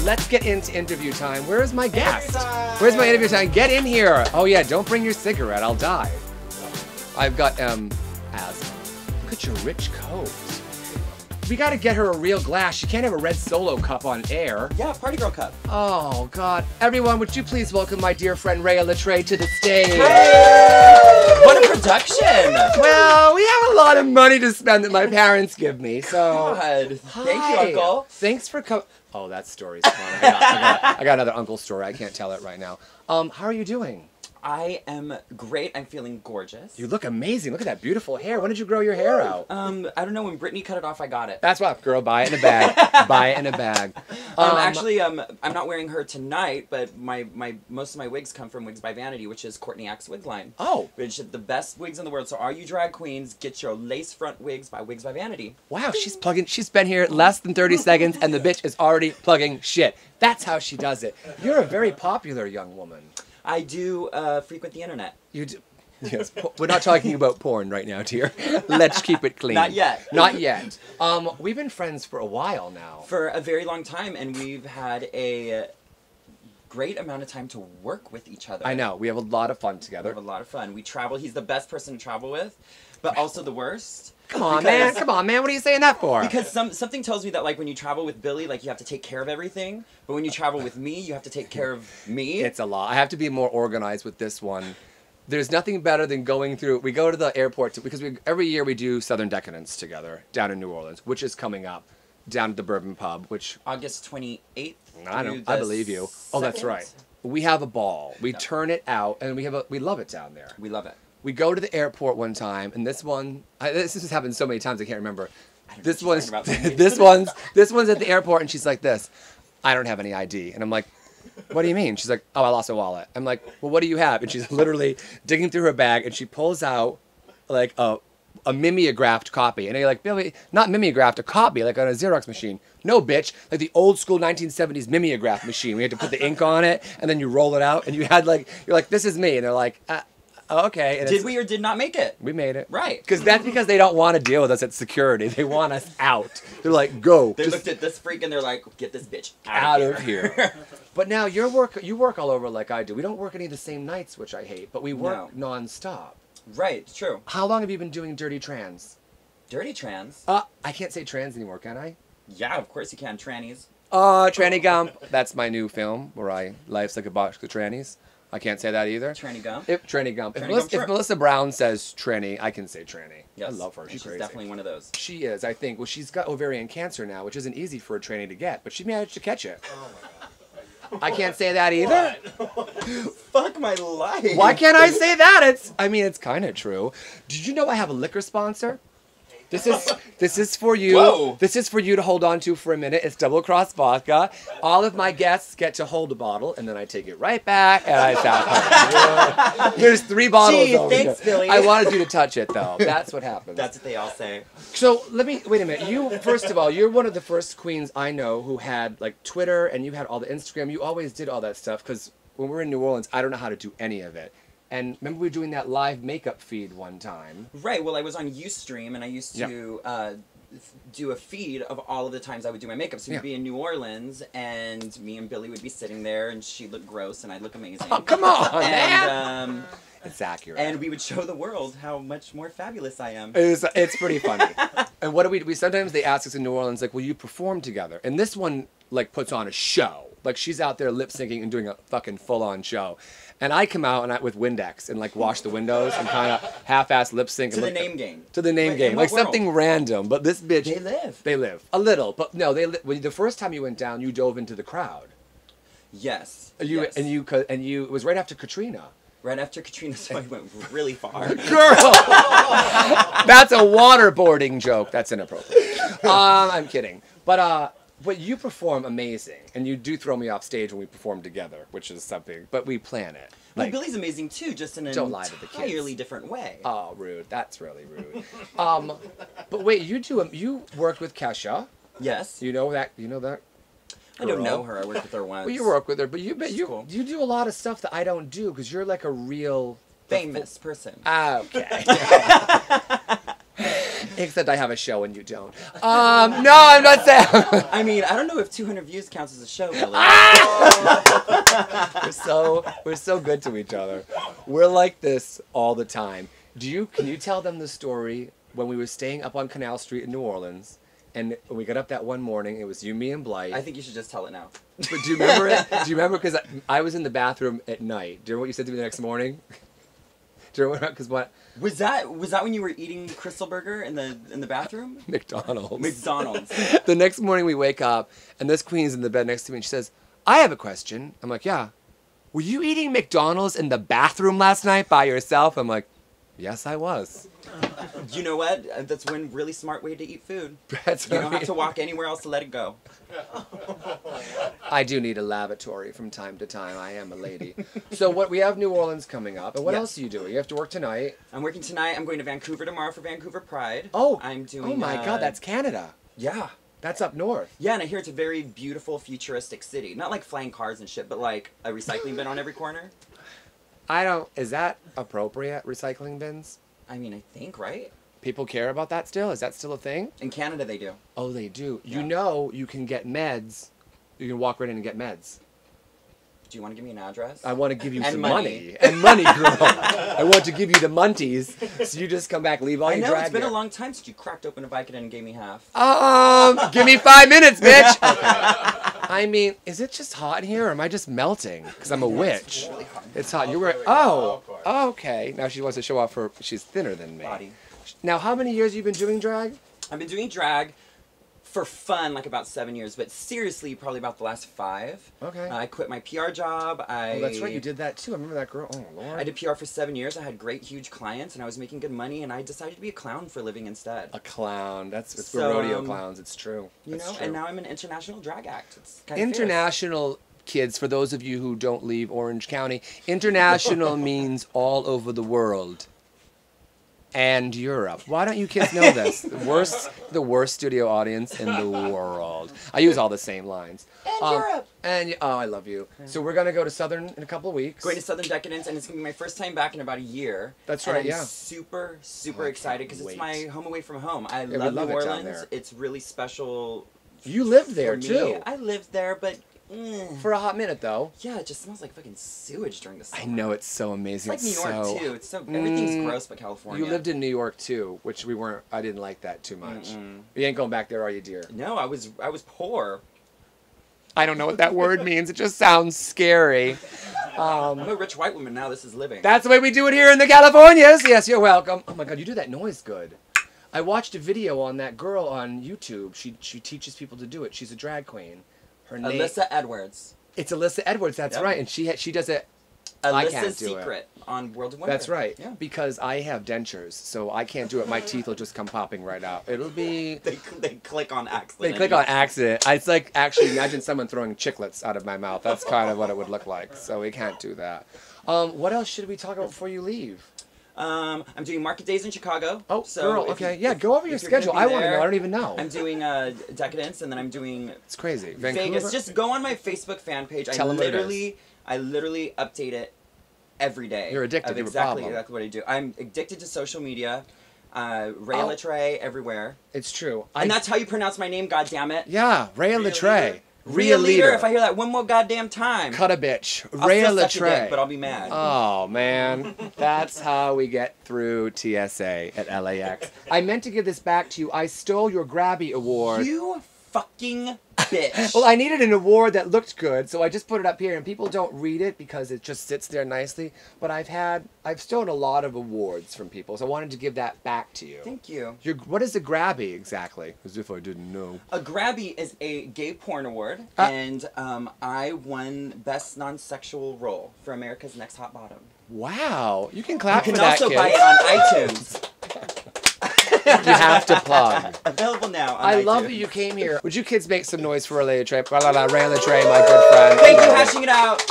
let's get into interview time. Where's my guest? Where's my interview time? Get in here. Oh yeah, don't bring your cigarette. I'll die. I've got asthma. Look at your rich coat. We gotta get her a real glass. She can't have a red Solo cup on air. Yeah, party girl cup. Oh God. Everyone, would you please welcome my dear friend Rhea Litre to the stage? Hey! What a production! Well, we have a lot of money to spend that my parents give me, so. God. Thank you, Uncle. Thanks for coming. Oh, that story's fun. I got another uncle story. I can't tell it right now. How are you doing? I am great. I'm feeling gorgeous. You look amazing. Look at that beautiful hair. When did you grow your hair out? I don't know. When Brittany cut it off, I got it. That's what, girl. Buy it in a bag. Buy it in a bag. Actually, I'm not wearing her tonight, but most of my wigs come from Wigs by Vanity, which is Courtney Axe wig line. Oh. Which is the best wigs in the world. So all you drag queens, get your lace front wigs by Wigs by Vanity. Wow, she's plugging. She's been here less than 30 seconds, and the bitch is already plugging shit. That's how she does it. You're a very popular young woman. I do frequent the internet. You do. Yes, we're not talking about porn right now, dear. Let's keep it clean. Not yet. Not yet. We've been friends for a while now. For a very long time, and we've had a great amount of time to work with each other. I know. We have a lot of fun together. We have a lot of fun. We travel. He's the best person to travel with, but also the worst. Come on, man. Come on, man. What are you saying that for? Because something tells me that, like, when you travel with Billy, like, you have to take care of everything. But when you travel with me, you have to take care of me. It's a lot. I have to be more organized with this one. There's nothing better than going through. We go to the airport because every year we do Southern Decadence together down in New Orleans, which is coming up down at the Bourbon Pub, which August 28th. I believe you. Oh, that's right. We have a ball. We turn it out, and we love it down there. We love it. We go to the airport one time, and this has happened so many times I can't remember. This one's at the airport, and she's like this. I don't have any ID, and I'm like, what do you mean? She's like, oh, I lost a wallet. I'm like, well, what do you have? And she's literally digging through her bag, and she pulls out like a mimeographed copy, and you're like, Billy, not mimeographed, a copy, like on a Xerox machine. No, bitch, like the old school 1970s mimeograph machine. We had to put the ink on it, and then you roll it out, and you're like, this is me, and they're like, okay. And did we or did not make it? We made it. Right. Because they don't want to deal with us at security. They want us out. They're like, go. They looked at this freak and they're like, get this bitch out of here. But now you work all over like I do. We don't work any of the same nights, which I hate, but we work nonstop. Right, it's true. How long have you been doing Dirty Trans? Dirty Trans? I can't say trans anymore, can I? Yeah, of course you can. Trannies. Tranny Gump. That's my new film where life's like a box of trannies. I can't say that either. Tranny Gump? Tranny Gump. If Melissa Brown says tranny, I can say tranny. Yes. I love her. She's crazy. Definitely one of those. She is, I think. Well, she's got ovarian cancer now, which isn't easy for a tranny to get, but she managed to catch it. Oh my God. I can't say that either. Fuck my life. Why can't I say that? It's kind of true. Did you know I have a liquor sponsor? This is for you. Whoa. This is for you to hold on to for a minute. It's Double Cross Vodka. All of my guests get to hold a bottle, and then I take it right back, and I sound There's 3 bottles over thanks, here. Billy. I wanted you to touch it, though. That's what happens. That's what they all say. So wait a minute. First of all, you're one of the first queens I know who had like Twitter, and you had all the Instagram. You always did all that stuff, because when we're in New Orleans, I don't know how to do any of it. And remember we were doing that live makeup feed one time. Right. Well, I was on Ustream, and I used to do a feed of all of the times I would do my makeup. So we'd be in New Orleans, and me and Billy would be sitting there, and she'd look gross, and I'd look amazing. Oh, come on, man! It's accurate. And we would show the world how much more fabulous I am. It's pretty funny. And what do we sometimes they ask us in New Orleans, like, will you perform together? And this one, like, puts on a show. Like, she's out there lip-syncing and doing a fucking full-on show. And I come out with Windex and, like, wash the windows and kind of half-ass lip-sync. To the name game. To the name game. Like, something random. But this bitch... They live. A little. But, no, the first time you went down, you dove into the crowd. Yes. And it was right after Katrina. Right after Katrina, so I went really far. Girl! That's a waterboarding joke. That's inappropriate. I'm kidding. But you perform amazing, and you do throw me off stage when we perform together, which is something. But we plan it. Well, Billy's amazing too, just in an entirely different way. Oh, rude! That's really rude. But wait, you worked with Kesha. Yes. You know that. I don't know her. I worked with her once. Well, you work with her, but you do a lot of stuff that I don't do because you're like a real famous person. Okay. Except I have a show and you don't. No, I'm not saying. I mean, I don't know if 200 views counts as a show, Billy. We're so good to each other. We're like this all the time. Can you tell them the story when we were staying up on Canal Street in New Orleans, and we got up that one morning, it was you, me, and Blythe. I think you should just tell it now. But do you remember it? Do you remember? Because I was in the bathroom at night. Do you remember what you said to me the next morning? Do you remember? Because what? Was that when you were eating Crystal Burger in the bathroom? McDonald's. The next morning we wake up, and this queen's in the bed next to me, and she says, I have a question. I'm like, yeah. Were you eating McDonald's in the bathroom last night by yourself? I'm like, yes, I was. You know what? That's one really smart way to eat food. You That's don't have to walk anywhere else to let it go. I do need a lavatory from time to time. I am a lady. So we have New Orleans coming up. And what else are you doing? You have to work tonight. I'm working tonight. I'm going to Vancouver tomorrow for Vancouver Pride. Oh, I'm doing. Oh my God, that's Canada. Yeah. That's up north. Yeah, and I hear it's a very beautiful, futuristic city. Not like flying cars and shit, but like a recycling bin on every corner. Is that appropriate, recycling bins? I mean, I think, right? People care about that still? Is that still a thing? In Canada, they do. Oh, they do. Yeah. You know you can get meds. You can walk right in and get meds. Do you want to give me an address? I want to give you And some money. And money, girl. I want to give you the munties. So you just come back, leave all your drag. I know, it's been gear. a long time since you cracked open a Vicodin and gave me half. Give me 5 minutes, bitch. Okay. I mean, is it just hot in here, or am I just melting? Because I'm a witch. It's really hot. It's hot. You're wearing. Oh, okay. Now she wants to show off her. She's thinner than me. Body. Now, how many years have you been doing drag? I've been doing drag for fun, like about 7 years, but seriously, probably about the last 5. Okay. I quit my PR job. Oh, that's right. You did that too. I remember that girl. Oh, Lord. I did PR for 7 years. I had great, huge clients, and I was making good money, and I decided to be a clown for a living instead. A clown. It's So, we're rodeo clowns. It's true. You That's know, true. and now I'm an international drag act. It's kind of International, kids, for those of you who don't leave Orange County, international means all over the world. And Europe. Why don't you kids know this? The worst studio audience in the world. I use all the same lines. And Europe. I love you. So we're gonna go to Southern in a couple of weeks. Going to Southern Decadence, and it's gonna be my first time back in about a year. That's and right. I'm Yeah. super I excited can't because it's wait. my home away from home. I we love love New it down Orleans. there. It's really special. You lived there for me. too. I lived there, but For a hot minute though. yeah, it just smells like fucking sewage during the summer. I know, it's so amazing. It's like New York too. It's so everything's gross, but California. You lived in New York too, which we weren't. I didn't like that too much. You ain't going back there, are you, dear? No, I was poor. I don't know what that word means. It just sounds scary. I'm a rich white woman now. This is living. That's the way we do it here in the Californias. Yes, you're welcome. Oh my God, you do that noise good. I watched a video on that girl on YouTube. She teaches people to do it. She's a drag queen. Her name. Alyssa Edwards. It's Alyssa Edwards. That's Yep. right, and she does it. I can't Alyssa's do it. Secret on World of Wonder. That's right. Yeah. Because I have dentures, so I can't do it. My teeth will just come popping right out. It'll be. They click on They accident. click on accident. It's like, actually, imagine someone throwing chiclets out of my mouth. That's kind of what it would look like. So we can't do that. What else should we talk about before you leave? I'm doing market days in Chicago. Oh, so girl, if okay. you- Yeah, go over your if you're gonna schedule. be I want to know. there, I don't even know. I'm doing Decadence, and then I'm doing It's crazy. Vancouver? Vegas. Just go on my Facebook fan page. Tell 'em what it I literally update it every day. You're addicted of to a exactly problem. what I do. I'm addicted to social media. Rhea Oh. Litre everywhere. It's true. And that's how you pronounce my name, goddammit. Yeah, Rhea Litre. Rhea Litre. If I hear that one more goddamn time, Cut a bitch. I'll Rhea still suck a dick, Litre. but I'll be mad. Oh, man. That's how we get through TSA at LAX. I meant to give this back to you. I stole your Grabby Award. You fucking bitch. Well, I needed an award that looked good, so I just put it up here, and people don't read it because it just sits there nicely. But I've stolen a lot of awards from people, so I wanted to give that back to you. Thank you. What is a Grabby exactly? As if I didn't know. A Grabby is a gay porn award, and I won Best Non-Sexual Role for America's Next Hot Bottom. Wow, you can clap You for can that, also kid. buy it on iTunes. You have to plug. Available now on I iTunes. love that you came here. Would you kids make some noise for Rhea Litre? Rhea Litre, my good friend. Thank you, hashing it out.